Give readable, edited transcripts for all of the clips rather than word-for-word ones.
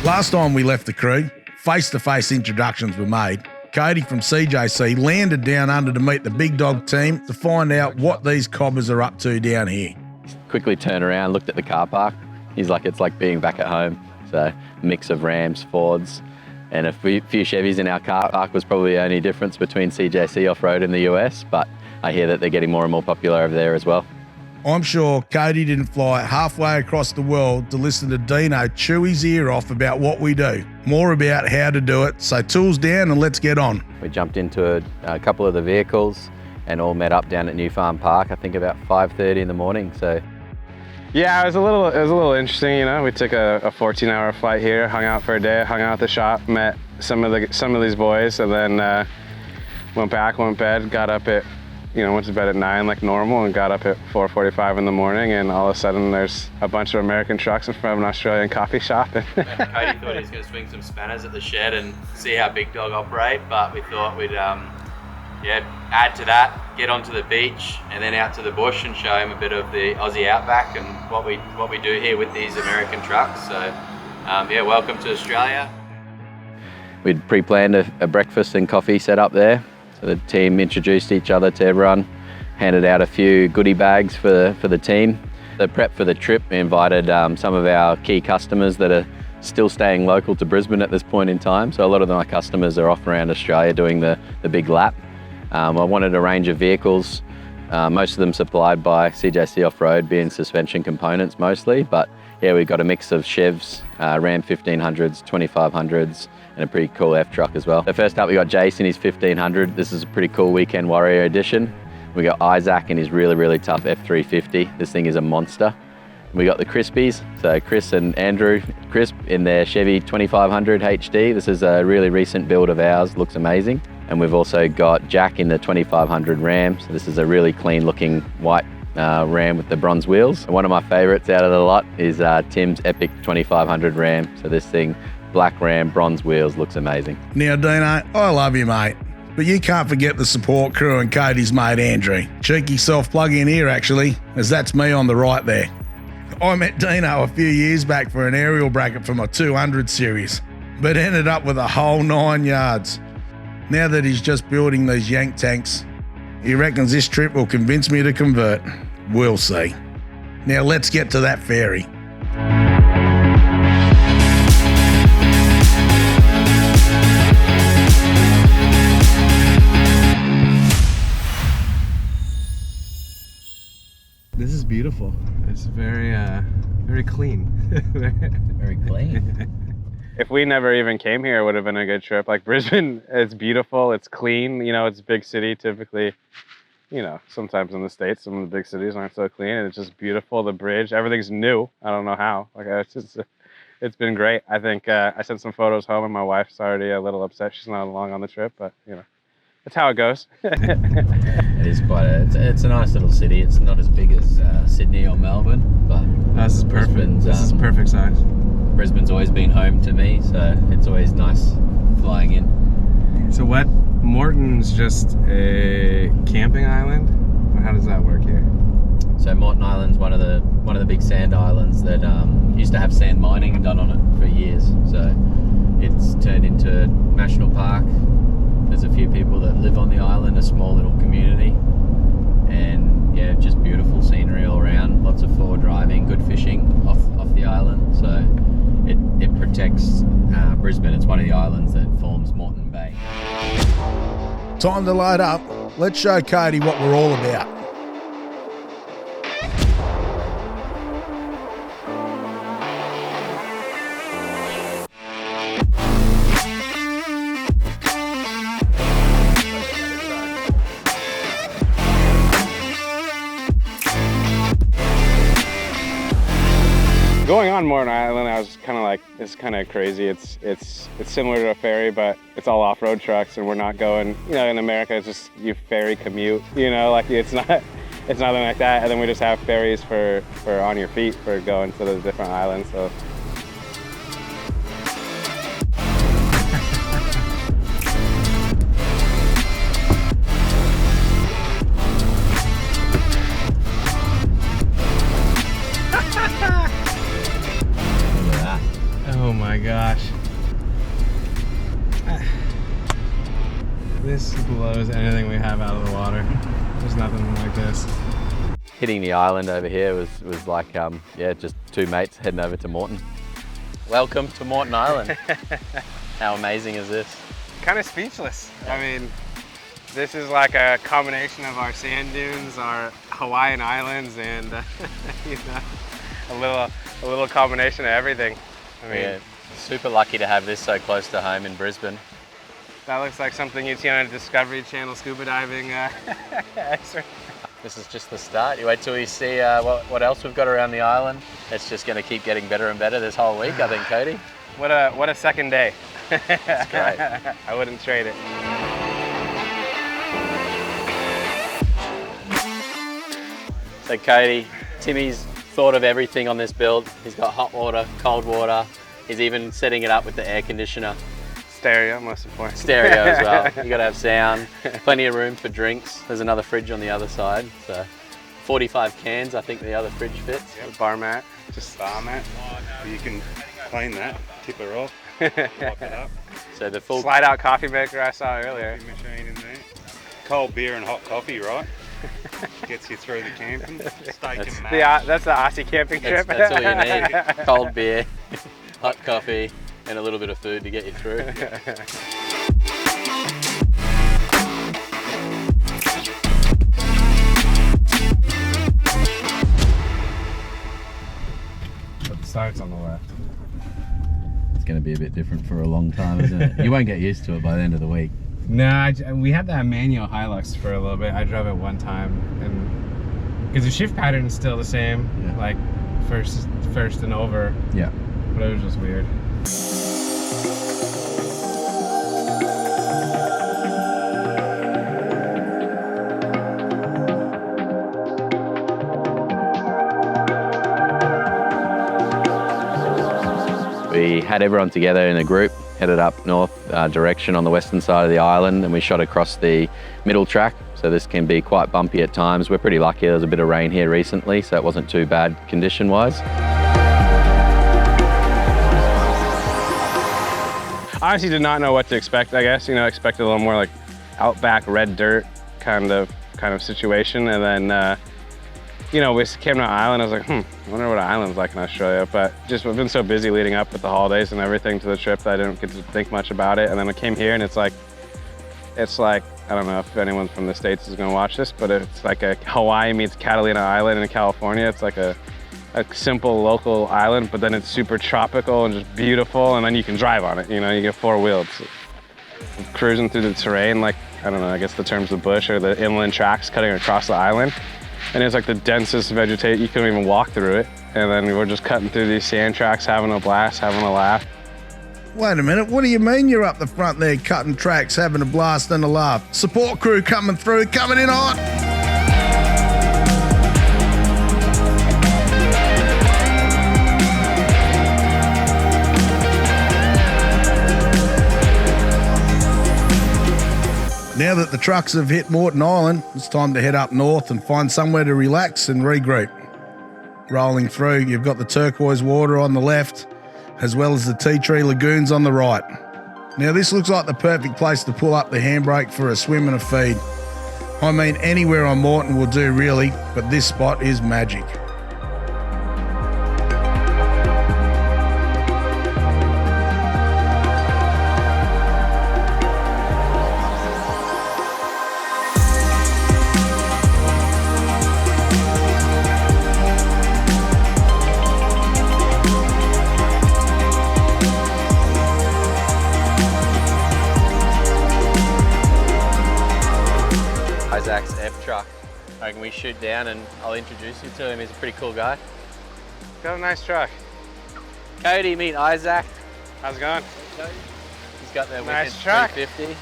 Last time we left the crew, face-to-face introductions were made. Cody from CJC landed down under to meet the big dog team to find out what these cobbers are up to down here. Quickly turned around, looked at the car park. He's like, it's like being back at home. So mix of Rams, Fords, and a few Chevys in our car park was probably the only difference between CJC Off-Road in the US, but I hear that they're getting more and more popular over there as well. I'm sure Cody didn't fly halfway across the world to listen to Dino chew his ear off about what we do. More about how to do it, so tools down and let's get on. We jumped into a couple of the vehicles and all met up down at New Farm Park, I think about 5:30 in the morning. So yeah, it was a little interesting, you know. We took a 14-hour flight here, hung out for a day, hung out at the shop, met some of these boys, and then went back, went to bed, got up at, went to bed at 9 like normal, and got up at 4:45 in the morning, and all of a sudden there's a bunch of American trucks in front of an Australian coffee shop. Cody thought he was going to swing some spanners at the shed and see how Big Dog operate, but we thought we'd add to that, get onto the beach and then out to the bush and show him a bit of the Aussie outback and what we do here with these American trucks. So welcome to Australia. We'd pre-planned a breakfast and coffee set up there. So the team introduced each other to everyone, handed out a few goodie bags for the team. The prep for the trip, we invited some of our key customers that are still staying local to Brisbane at this point in time. So a lot of my customers are off around Australia doing the big lap. I wanted a range of vehicles, most of them supplied by CJC Off-Road, being suspension components mostly, but yeah, we've got a mix of Chevs, Ram 1500s, 2500s, and a pretty cool F-truck as well. So first up we got Jason, his 1500. This is a pretty cool Weekend Warrior edition. We got Isaac and his really tough F350. This thing is a monster. We got the Crispies, so Chris and Andrew Crisp in their Chevy 2500 HD. This is a really recent build of ours, looks amazing. And we've also got Jack in the 2500 Ram. So this is a really clean looking white Ram with the bronze wheels. And one of my favorites out of the lot is Tim's epic 2500 Ram. So this thing, black Ram, bronze wheels, looks amazing. Now Dino, I love you mate, but you can't forget the support crew and Cody's mate Andrew. Cheeky self-plug in here actually, as that's me on the right there. I met Dino a few years back for an aerial bracket for my 200 series, but ended up with a whole 9 yards. Now that he's just building these yank tanks, he reckons this trip will convince me to convert. We'll see. Now let's get to that ferry. This is beautiful. It's very clean. Very clean. If we never even came here, it would have been a good trip. Like Brisbane, it's beautiful, it's clean, it's a big city typically. Sometimes in the States, some of the big cities aren't so clean, and it's just beautiful. The bridge, everything's new. I don't know how. It's been great. I think I sent some photos home, and my wife's already a little upset she's not along on the trip, but that's how it goes. It is it's a nice little city. It's not as big as Sydney or Melbourne, but this is perfect. This is perfect size. Brisbane's always been home to me, so it's always nice flying in. So Moreton's just a camping island? Or how does that work here? So Moreton Island's one of the big sand islands that used to have sand mining done on it for years. So it's turned into national park. There's a few people that live on the island, a small little community, and yeah, just beautiful scenery all around. Lots of forward driving, good fishing off the island. So it protects Brisbane. It's one of the islands that forms Moreton Bay. Time to load up. Let's show Cody what we're all about. Going on Moreton Island, I was kind of like, it's kind of crazy. It's similar to a ferry, but it's all off-road trucks, and we're not going, in America, it's just you ferry commute, like it's nothing like that. And then we just have ferries for on your feet for going to the different islands. So. Oh my gosh. This blows anything we have out of the water. There's nothing like this. Hitting the island over here was like, yeah, just two mates heading over to Moreton. Welcome to Moreton Island. How amazing is this? Kind of speechless. I mean, this is like a combination of our sand dunes, our Hawaiian islands, and you know, a little combination of everything. I mean, yeah, super lucky to have this so close to home in Brisbane. That looks like something you'd see on a Discovery Channel scuba diving extra. This is just the start. You wait till you see what else we've got around the island. It's just going to keep getting better and better this whole week, I think, Cody. What a second day. That's great. I wouldn't trade it. So Cody, Timmy's thought of everything on this build. He's got hot water, cold water. He's even setting it up with the air conditioner. Stereo, most important. Stereo as well. You got to have sound. Plenty of room for drinks. There's another fridge on the other side. So 45 cans, I think the other fridge fits. Yep, bar mat. Just bar mat. You can clean that, tip her off, lock it up. So the full Slide out coffee maker I saw earlier. Coffee machine in there. Cold beer and hot coffee, right? Gets you through the camping. Steak and mash. That's the Aussie camping trip. That's all you need. Cold beer, hot coffee, and a little bit of food to get you through. But the start's on the left. It's going to be a bit different for a long time, isn't it? You won't get used to it by the end of the week. No, we had that manual Hilux for a little bit. I drove it one time, and because the shift pattern is still the same, yeah. Like first and over. Yeah. But it was just weird. We had everyone together in a group, headed up north direction on the western side of the island, and we shot across the middle track. So this can be quite bumpy at times. We're pretty lucky, there was a bit of rain here recently, so it wasn't too bad condition-wise. Honestly, did not know what to expect, I guess. You know, expected a little more like outback red dirt kind of situation. And then, you know, we came to an island. I was like, I wonder what an island's like in Australia. But just we've been so busy leading up with the holidays and everything to the trip that I didn't get to think much about it. And then I came here and it's like, I don't know if anyone from the States is gonna watch this, but it's like a Hawaii meets Catalina Island in California. It's like a simple local island, but then it's super tropical and just beautiful, and then you can drive on it, you know, you get four wheels. Cruising through the terrain, like, I don't know, I guess the terms of bush or the inland tracks cutting across the island. And it's like the densest vegetation, you couldn't even walk through it. And then we were just cutting through these sand tracks, having a blast, having a laugh. Wait a minute, what do you mean you're up the front there cutting tracks, having a blast and a laugh? Support crew coming through, coming in hot. Now that the trucks have hit Moreton Island, it's time to head up north and find somewhere to relax and regroup. Rolling through, you've got the turquoise water on the left, as well as the tea tree lagoons on the right. Now this looks like the perfect place to pull up the handbrake for a swim and a feed. I mean, anywhere on Moreton will do really, but this spot is magic. Isaac's F-truck. I reckon we shoot down and I'll introduce you to him. He's a pretty cool guy. Got a nice truck. Cody, meet Isaac. How's it going? He's got the Nice wicked truck. 350.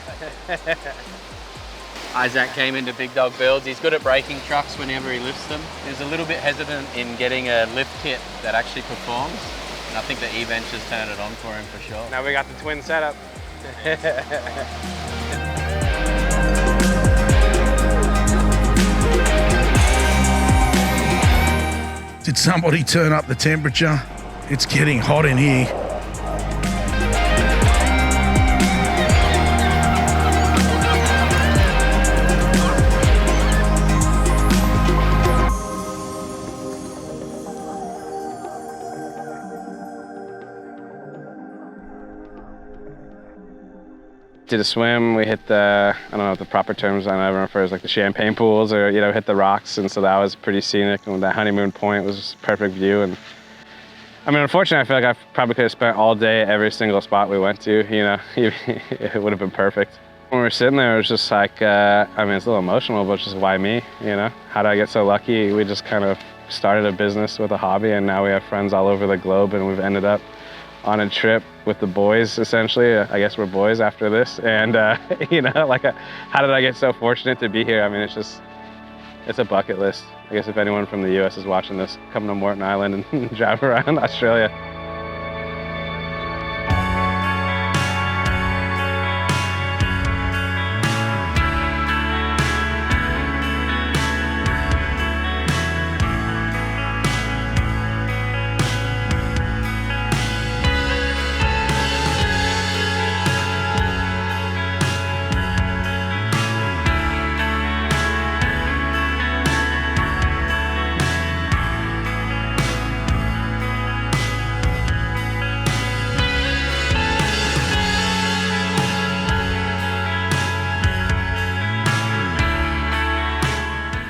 Isaac came into Big Dog Builds. He's good at braking trucks whenever he lifts them. He's a little bit hesitant in getting a lift kit that actually performs. And I think the E-Bench has turned it on for him for sure. Now we got the twin setup. Did somebody turn up the temperature? It's getting hot in here. did a swim. We hit the, I don't know what the proper terms are, everyone refers like the champagne pools, or hit the rocks, and so that was pretty scenic. And that Honeymoon Point was perfect view. And I mean, unfortunately, I feel like I probably could have spent all day at every single spot we went to. It would have been perfect. When we were sitting there, it was just like, I mean, it's a little emotional, but it's just why me? How did I get so lucky? We just kind of started a business with a hobby, and now we have friends all over the globe, and we've ended up on a trip with the boys, essentially. I guess we're boys after this. And, how did I get so fortunate to be here? I mean, it's a bucket list. I guess if anyone from the US is watching this, come to Moreton Island and drive around Australia.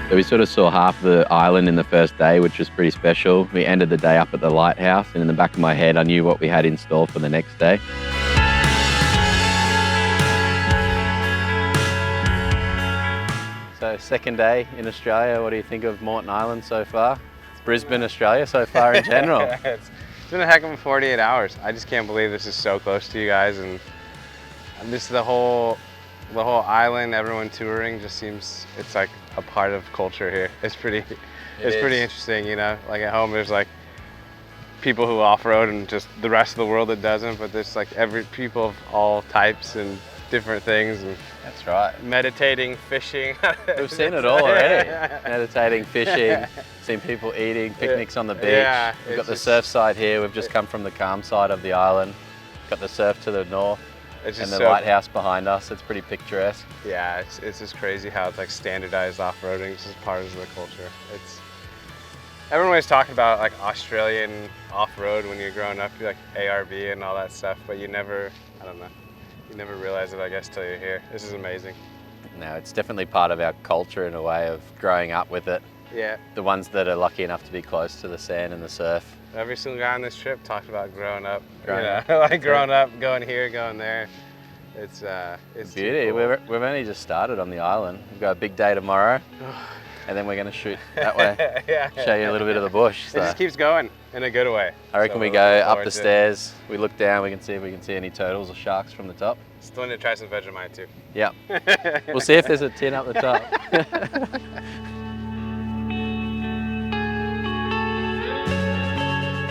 So we sort of saw half the island in the first day, which was pretty special. We ended the day up at the lighthouse, and in the back of my head, I knew what we had in store for the next day. So second day in Australia, what do you think of Moreton Island so far? Brisbane, Australia so far in general? It's been a heck of a 48 hours. I just can't believe this is so close to you guys, and this the whole island, everyone touring just seems, it's like a part of culture here. It's pretty interesting, like at home there's like people who off-road and just the rest of the world that doesn't, but there's like people of all types and different things. And that's right. Meditating, fishing. We've seen it all already. Meditating, fishing, seen people eating, picnics on the beach. Yeah, we've got the surf side here. We've just come from the calm side of the island. Got the surf to the north. And the lighthouse behind us. It's pretty picturesque. Yeah, it's just crazy how it's like standardized off-roading. It's just part of the culture. Everyone always talking about like Australian off-road when you're growing up, you like ARV and all that stuff, but you never realize it, I guess, till you're here. This is amazing. No, it's definitely part of our culture in a way of growing up with it. Yeah. The ones that are lucky enough to be close to the sand and the surf. Every single guy on this trip talked about growing up. Growing up, going here, going there. It's beauty. Cool. We've only just started on the island. We've got a big day tomorrow, and then we're going to shoot that way. Yeah. Show you a little bit of the bush. So. It just keeps going in a good way. I reckon we go up the stairs. We look down. We can see if we can see any turtles or sharks from the top. Still need to try some Vegemite too. Yeah. We'll see if there's a tin up the top.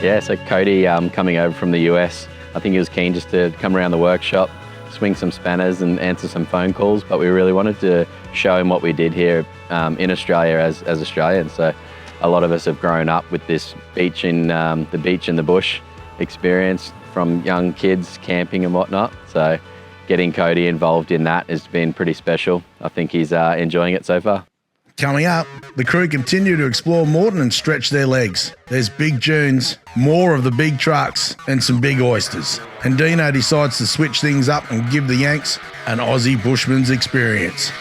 Yeah, so Cody coming over from the US, I think he was keen just to come around the workshop, swing some spanners and answer some phone calls, but we really wanted to show him what we did here in Australia as Australians. So a lot of us have grown up with this beach in the bush experience from young kids camping and whatnot. So getting Cody involved in that has been pretty special. I think he's enjoying it so far. Coming up, the crew continue to explore Moreton and stretch their legs. There's big dunes, more of the big trucks, and some big oysters. And Dino decides to switch things up and give the Yanks an Aussie bushman's experience.